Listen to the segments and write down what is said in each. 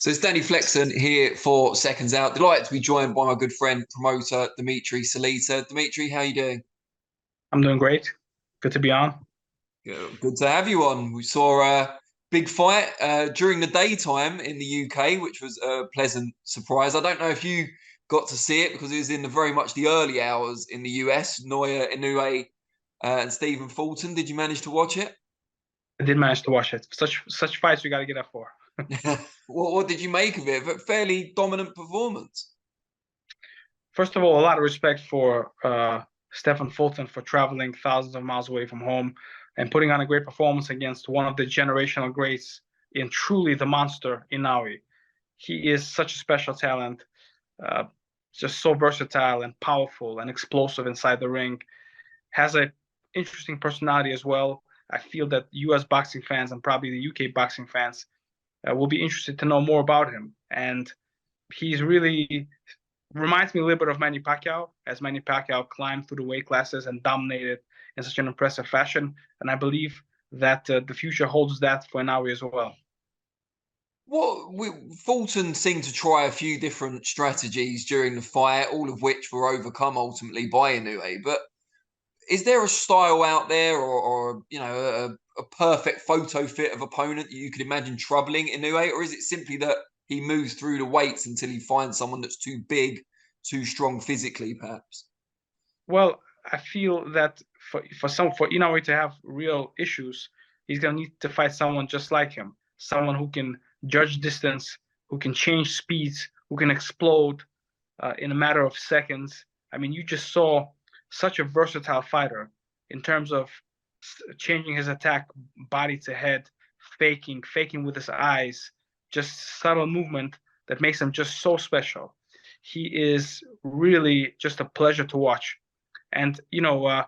So it's Danny Flexon here for Seconds Out. Delighted to be joined by my good friend, promoter Dmitry Salita. Dmitry, how are you doing? I'm doing great. Good to be on. Good to have you on. We saw a big fight during the daytime in the UK, which was a pleasant surprise. I don't know if you got to see it because it was in the very much the early hours in the US. Naoya, Inoue, and Stephen Fulton. Did you manage to watch it? I did manage to watch it. Such fights we got to get up for. What did you make of it? A fairly dominant performance. First of all, a lot of respect for Stephen Fulton for traveling thousands of miles away from home and putting on a great performance against one of the generational greats in truly the monster Inoue. He is such a special talent, uh, just so versatile and powerful and explosive inside the ring. Has a interesting personality as well. I feel that U.S. boxing fans and probably the U.K. boxing fans will be interested to know more about him. And he's really reminds me a little bit of Manny Pacquiao, as Manny Pacquiao climbed through the weight classes and dominated in such an impressive fashion. And I believe that the future holds that for Inoue as well. Fulton seemed to try a few different strategies during the fight, all of which were overcome ultimately by Inoue. But is there a style out there, or a perfect photo fit of opponent that you could imagine troubling Inoue, or is it simply that he moves through the weights until he finds someone that's too big, too strong physically, perhaps? Well, I feel that for Inoue to have real issues, he's gonna need to fight someone just like him, someone who can judge distance, who can change speeds, who can explode in a matter of seconds. I mean, you just saw such a versatile fighter in terms of changing his attack body to head, faking with his eyes, just subtle movement that makes him just so special. He is really just a pleasure to watch. And a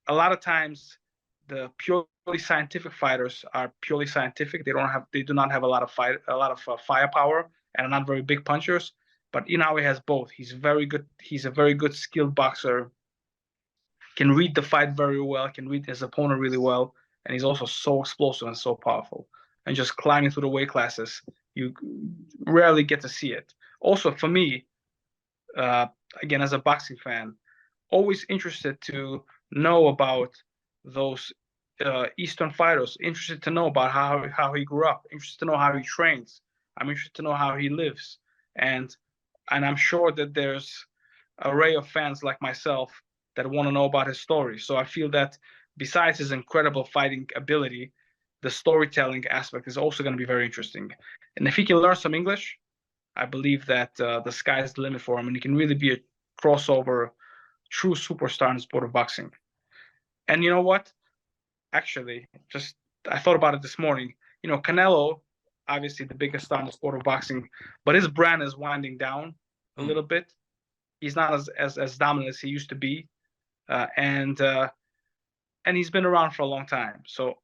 lot of times the purely scientific fighters are purely scientific. They do not have a lot of firepower and are not very big punchers. But Inoue has both. He's very good. He's a very good skilled boxer. Can read the fight very well. Can read his opponent really well, and he's also so explosive and so powerful. And just climbing through the weight classes, you rarely get to see it. Also, for me, uh, again as a boxing fan, always interested to know about those Eastern fighters. Interested to know about how he grew up. Interested to know how he trains. I'm interested to know how he lives, and I'm sure that there's an array of fans like myself that want to know about his story. So I feel that besides his incredible fighting ability, the storytelling aspect is also going to be very interesting. And if he can learn some English, I believe that the sky's the limit for him, and he can really be a crossover, true superstar in the sport of boxing. And you know what? Actually, just I thought about it this morning. Canelo, obviously the biggest star in the sport of boxing, but his brand is winding down a Hmm. little bit. He's not as dominant as he used to be, and he's been around for a long time. So,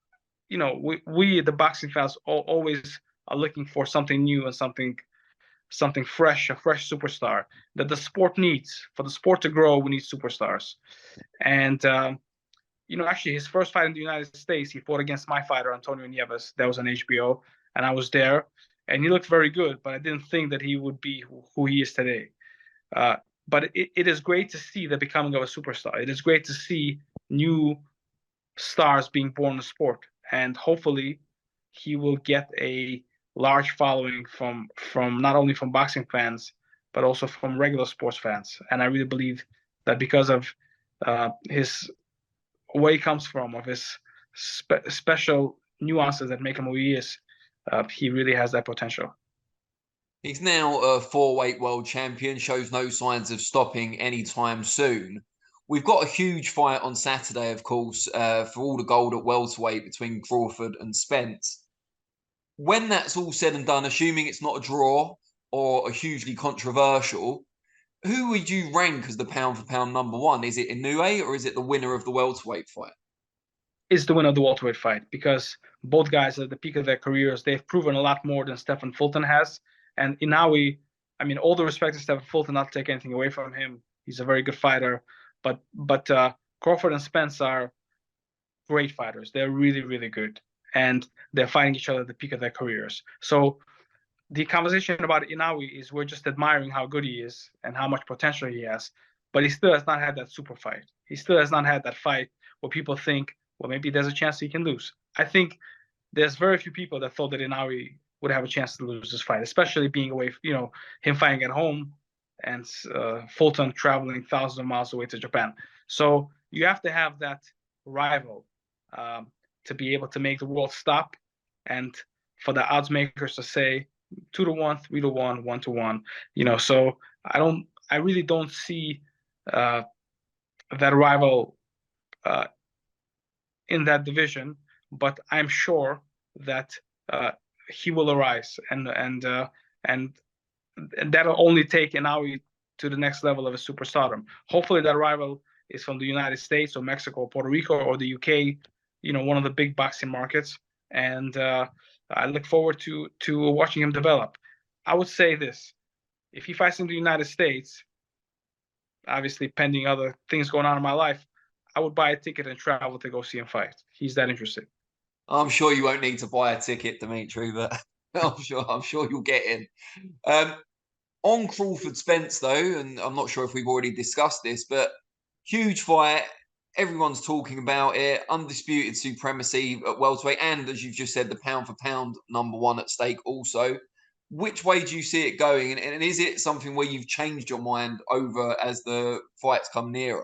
we the boxing fans always are looking for something new and something fresh, a fresh superstar that the sport needs. For the sport to grow, we need superstars. And actually, his first fight in the United States, he fought against my fighter Antonio Nieves. That was on HBO, and I was there, and he looked very good. But I didn't think that he would be who he is today. Uh, but it is great to see the becoming of a superstar. It is great to see new stars being born in the sport, and hopefully, he will get a large following from not only from boxing fans but also from regular sports fans. And I really believe that because of his where he comes from, of his special nuances that make him who he is, he really has that potential. He's now a four-weight world champion, shows no signs of stopping anytime soon. We've got a huge fight on Saturday, of course, for all the gold at welterweight between Crawford and Spence. When that's all said and done, assuming it's not a draw or a hugely controversial, who would you rank as the pound for pound number one? Is it Inoue or is it the winner of the welterweight fight? Is the winner of the welterweight fight because both guys are at the peak of their careers. They've proven a lot more than Stephen Fulton has. And Inoue, I mean, all the respect to Stephen Fulton, not to take anything away from him. He's a very good fighter. But Crawford and Spence are great fighters. They're really, really good. And they're fighting each other at the peak of their careers. So the conversation about Inoue is we're just admiring how good he is and how much potential he has, but he still has not had that super fight. He still has not had that fight where people think, well, maybe there's a chance he can lose. I think there's very few people that thought that Inoue would have a chance to lose this fight, especially being away, him fighting at home and Fulton traveling thousands of miles away to Japan. So you have to have that rival to be able to make the world stop, and for the odds makers to say 2-1, 3-1, 1-1. So I really don't see that rival in that division, but I'm sure that he will arise, and that'll only take Inoue to the next level of a superstardom. Hopefully, that rival is from the United States or Mexico or Puerto Rico or the UK, one of the big boxing markets. And I look forward to watching him develop. I would say this: if he fights in the United States, obviously pending other things going on in my life, I would buy a ticket and travel to go see him fight. He's that interesting. I'm sure you won't need to buy a ticket, Dmitry, but I'm sure you'll get in. On Crawford Spence, though, and I'm not sure if we've already discussed this, but huge fight. Everyone's talking about it. Undisputed supremacy at welterweight, and as you've just said, the pound for pound #1 at stake also. Which way do you see it going? And is it something where you've changed your mind over as the fights come nearer?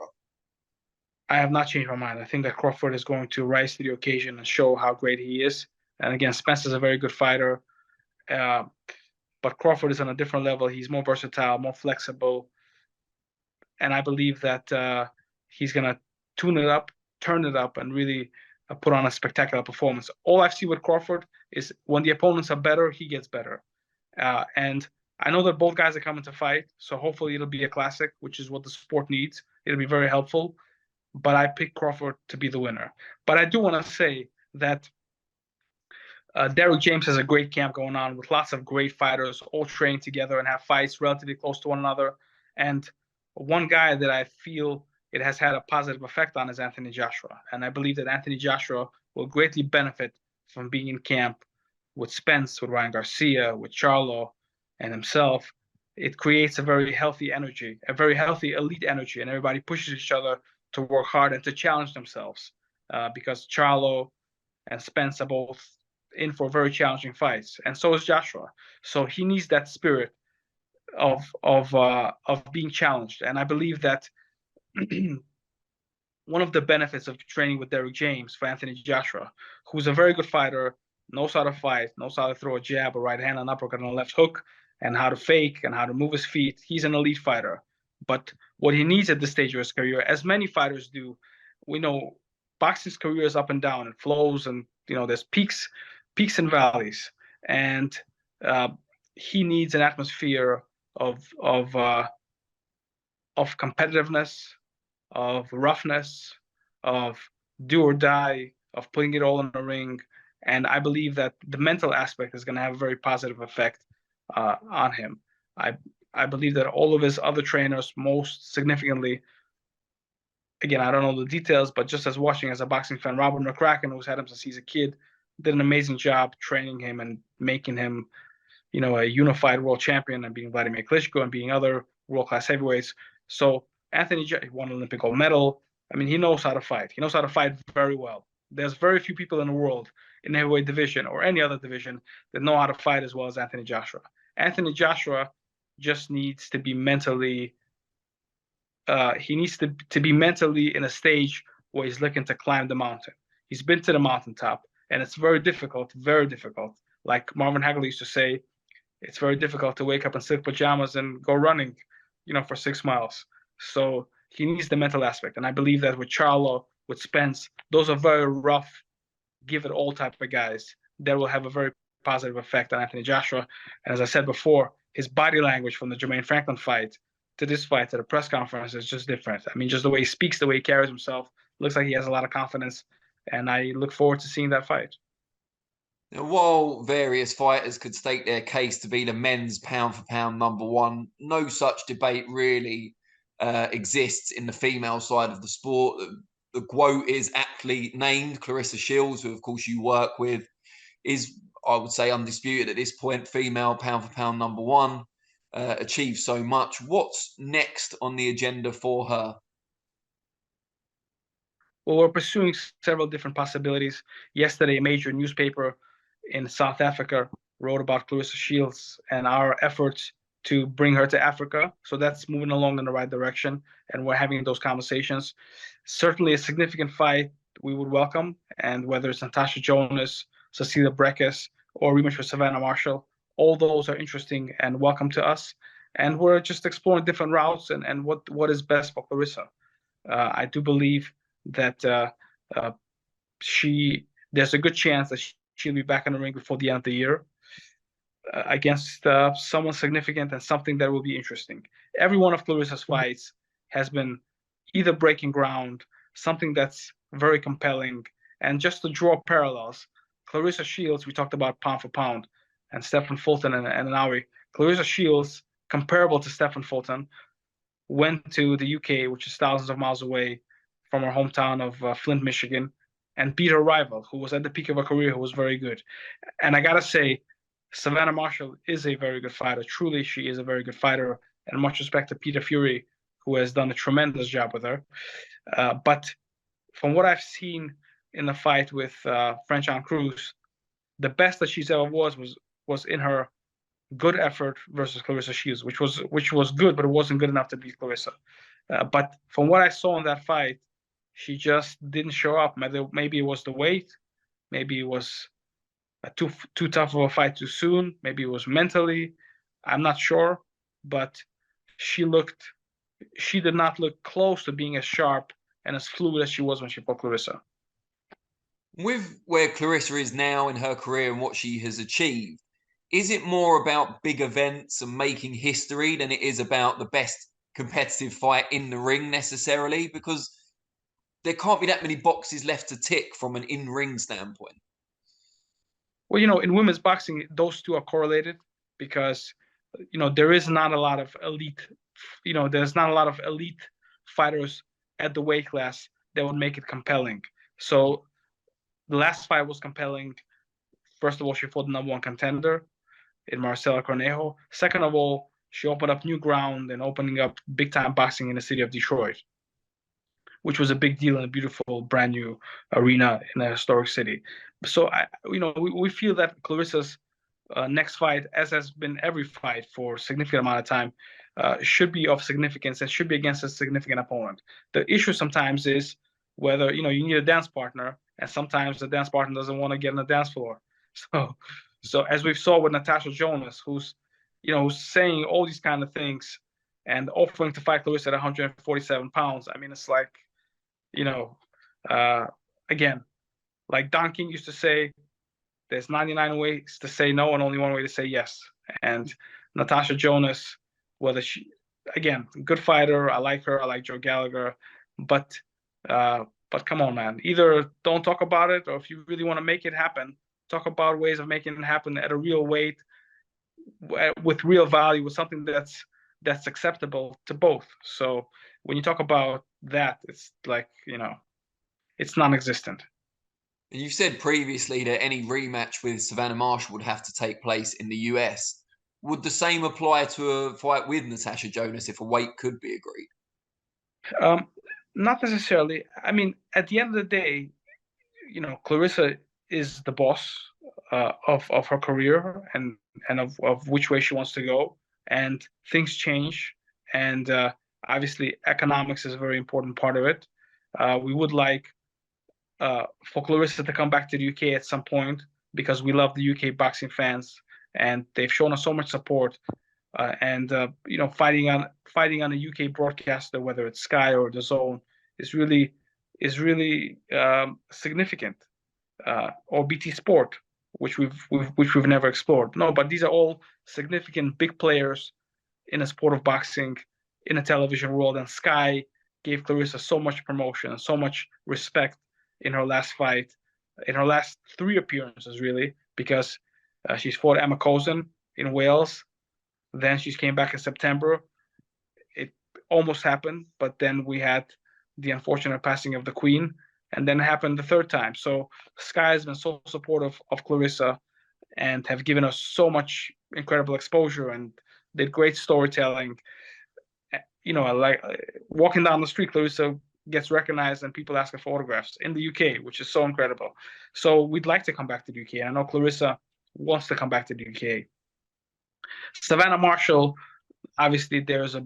I have not changed my mind. I think that Crawford is going to rise to the occasion and show how great he is. And again, Spence is a very good fighter, but Crawford is on a different level. He's more versatile, more flexible, and I believe that he's going to tune it up, turn it up, and really put on a spectacular performance. All I've seen with Crawford is when the opponents are better, he gets better. And I know that both guys are coming to fight, so hopefully it'll be a classic, which is what the sport needs. It'll be very helpful. But I picked Crawford to be the winner. But I do want to say that Derrick James has a great camp going on with lots of great fighters all training together and have fights relatively close to one another. And one guy that I feel it has had a positive effect on is Anthony Joshua. And I believe that Anthony Joshua will greatly benefit from being in camp with Spence, with Ryan Garcia, with Charlo, and himself. It creates a very healthy energy, a very healthy elite energy, and everybody pushes each other to work hard and to challenge themselves, because Charlo and Spence are both in for very challenging fights, and so is Joshua. So he needs that spirit of being challenged, and I believe that one of the benefits of training with Derrick James for Anthony Joshua, who's a very good fighter, knows how to fight, knows how to throw a jab, a right hand, an uppercut, and a left hook, and how to fake and how to move his feet. He's an elite fighter. But what he needs at this stage of his career, as many fighters do, we know boxing's career is up and down and flows, and there's peaks and valleys, and he needs an atmosphere of competitiveness, of roughness, of do or die, of putting it all in the ring. And I believe that the mental aspect is going to have a very positive effect on him. I believe that all of his other trainers, most significantly, again, I don't know the details, but just as watching as a boxing fan, Robert McCracken, who's had him since he's a kid, did an amazing job training him and making him, a unified world champion, and being Vladimir Klitschko and being other world-class heavyweights. So Anthony won an Olympic gold medal. I mean, he knows how to fight. He knows how to fight very well. There's very few people in the world in the heavyweight division or any other division that know how to fight as well as Anthony Joshua. Anthony Joshua just needs to be mentally in a stage where he's looking to climb the mountain. He's been to the mountaintop, and it's very difficult, very difficult. Like Marvin Hagler used to say, it's very difficult to wake up in silk pajamas and go running, for 6 miles. So he needs the mental aspect. And I believe that with Charlo, with Spence, those are very rough, give it all type of guys that will have a very positive effect on Anthony Joshua. And as I said before, his body language from the Jermaine Franklin fight to this fight, to the press conference, is just different. I mean, just the way he speaks, the way he carries himself, looks like he has a lot of confidence. And I look forward to seeing that fight. Now, while various fighters could state their case to be the men's pound for pound #1, no such debate really exists in the female side of the sport. The GWOAT is aptly named. Clarissa Shields, who of course you work with, is I would say undisputed at this point, female pound for pound #1, achieved so much. What's next on the agenda for her? Well, we're pursuing several different possibilities. Yesterday, a major newspaper in South Africa wrote about Claressa Shields and our efforts to bring her to Africa. So that's moving along in the right direction, and we're having those conversations. Certainly a significant fight we would welcome, and whether it's Natasha Jonas, Cecilia Brækhus, or rematch with Savannah Marshall, all those are interesting and welcome to us. And we're just exploring different routes and what is best for Claressa. I do believe that there's a good chance that she'll be back in the ring before the end of the year against someone significant and something that will be interesting. Every one of Claressa's fights has been either breaking ground, something that's very compelling, and just to draw parallels, Claressa Shields, we talked about pound for pound, and Stephen Fulton and Inoue. Claressa Shields, comparable to Stephen Fulton, went to the UK, which is thousands of miles away from her hometown of Flint, Michigan, and beat her rival, who was at the peak of her career, who was very good. And I gotta say, Savannah Marshall is a very good fighter. Truly, she is a very good fighter, and much respect to Peter Fury, who has done a tremendous job with her. But from what I've seen in the fight with Franchon Cruz, the best that she's ever was in her good effort versus Claressa Shields, which was good, but it wasn't good enough to beat Claressa. But from what I saw in that fight, she just didn't show up. Maybe it was the weight, maybe it was too tough of a fight too soon, maybe it was mentally. I'm not sure, but she did not look close to being as sharp and as fluid as she was when she fought Claressa. With where Claressa is now in her career and what she has achieved, is it more about big events and making history than it is about the best competitive fight in the ring necessarily? Because there can't be that many boxes left to tick from an in-ring standpoint. Well, in women's boxing, those two are correlated because, there is not a lot of elite, there's not a lot of elite fighters at the weight class that would make it compelling. So the last fight was compelling. First of all, she fought the #1 contender in Marcela Cornejo. Second of all, she opened up new ground and opening up big-time boxing in the city of Detroit, which was a big deal in a beautiful, brand new arena in a historic city. So, we feel that Claressa's next fight, as has been every fight for a significant amount of time, should be of significance and should be against a significant opponent. The issue sometimes is whether, you need a dance partner, and sometimes the dance partner doesn't want to get on the dance floor. So as we saw with Natasha Jonas, who's saying all these kind of things and offering to fight Claressa at 147 pounds. I mean, it's like, again, like Don King used to say, there's 99 ways to say no and only one way to say yes. And Natasha Jonas, again, good fighter. I like her. I like Joe Gallagher. But come on, man. Either don't talk about it, or if you really want to make it happen, talk about ways of making it happen at a real weight, with real value, with something that's acceptable to both. So when you talk about that, it's like, it's non-existent. You said previously that any rematch with Savannah Marshall would have to take place in the US. Would the same apply to a fight with Natasha Jonas if a weight could be agreed? Not necessarily. I mean, at the end of the day, Claressa is the boss of her career and of which way she wants to go. And things change. And obviously, economics is a very important part of it. We would like for Claressa to come back to the UK at some point because we love the UK boxing fans and they've shown us so much support. And fighting on a UK broadcaster, whether it's Sky or DAZN, is really significant. Or BT Sport, which we've never explored. No, but these are all significant big players in a sport of boxing, in a television world, and Sky gave Claressa so much promotion, so much respect in her last fight, in her last 3 appearances, really, because she's fought Emma Cozen in Wales. Then she came back in September. It almost happened, but then we had the unfortunate passing of the Queen, and then it happened the 3rd time. So Sky has been so supportive of Claressa and have given us so much incredible exposure and did great storytelling. Like walking down the street, Clarissa gets recognized and people ask her for autographs in the UK, which is so incredible. So we'd like to come back to the UK. And I know Clarissa wants to come back to the UK. Savannah Marshall, obviously there's a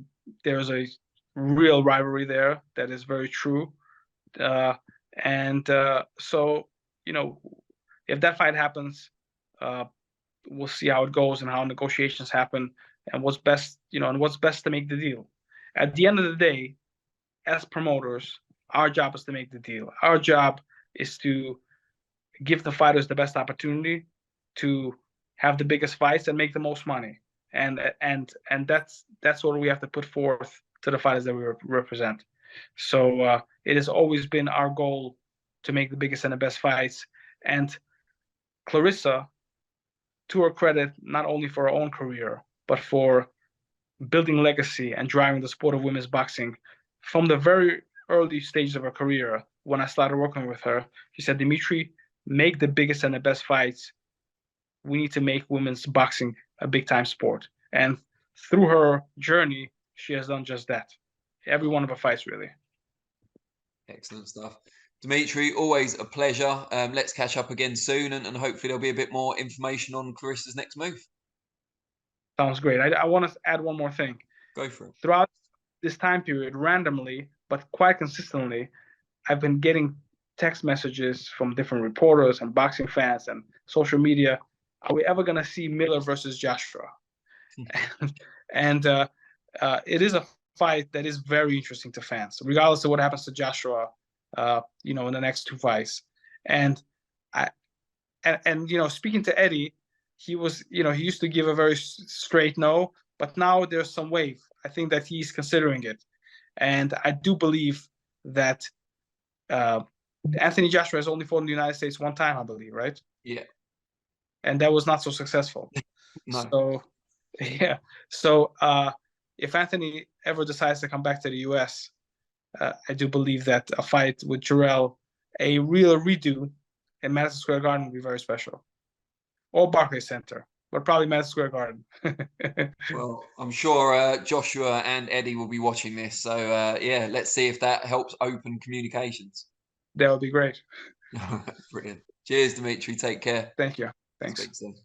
real rivalry there that is very true. So if that fight happens, we'll see how it goes and how negotiations happen and what's best to make the deal. At the end of the day, as promoters, our job is to make the deal. Our job is to give the fighters the best opportunity to have the biggest fights and make the most money. And that's what we have to put forth to the fighters that we represent. So it has always been our goal to make the biggest and the best fights. And Clarissa, to her credit, not only for her own career, but for building legacy and driving the sport of women's boxing, from the very early stages of her career, when I started working with her, she said, Dmitry, make the biggest and the best fights. We need to make women's boxing a big-time sport. And through her journey, she has done just that. Every one of her fights, really. Excellent stuff. Dmitry, always a pleasure. Let's catch up again soon, and hopefully there'll be a bit more information on Clarissa's next move. Sounds great. I want to add one more thing. Go for it. Throughout this time period, randomly, but quite consistently, I've been getting text messages from different reporters and boxing fans and social media. Are we ever going to see Miller versus Joshua? And it is a fight that is very interesting to fans, regardless of what happens to Joshua, in the next two fights. And speaking to Eddie, he used to give a very straight no, but now there's some wave. I think that he's considering it. And I do believe that Anthony Joshua has only fought in the United States one time, I believe, right? Yeah. And that was not so successful. No. So, yeah. So if Anthony ever decides to come back to the US, I do believe that a fight with Jarrell, a real redo in Madison Square Garden, would be very special. Or Barclays Center, but probably Madison Square Garden. Well, I'm sure Joshua and Eddie will be watching this. So, let's see if that helps open communications. That would be great. Brilliant. Cheers, Dmitry. Take care. Thank you. Thanks. Speak soon.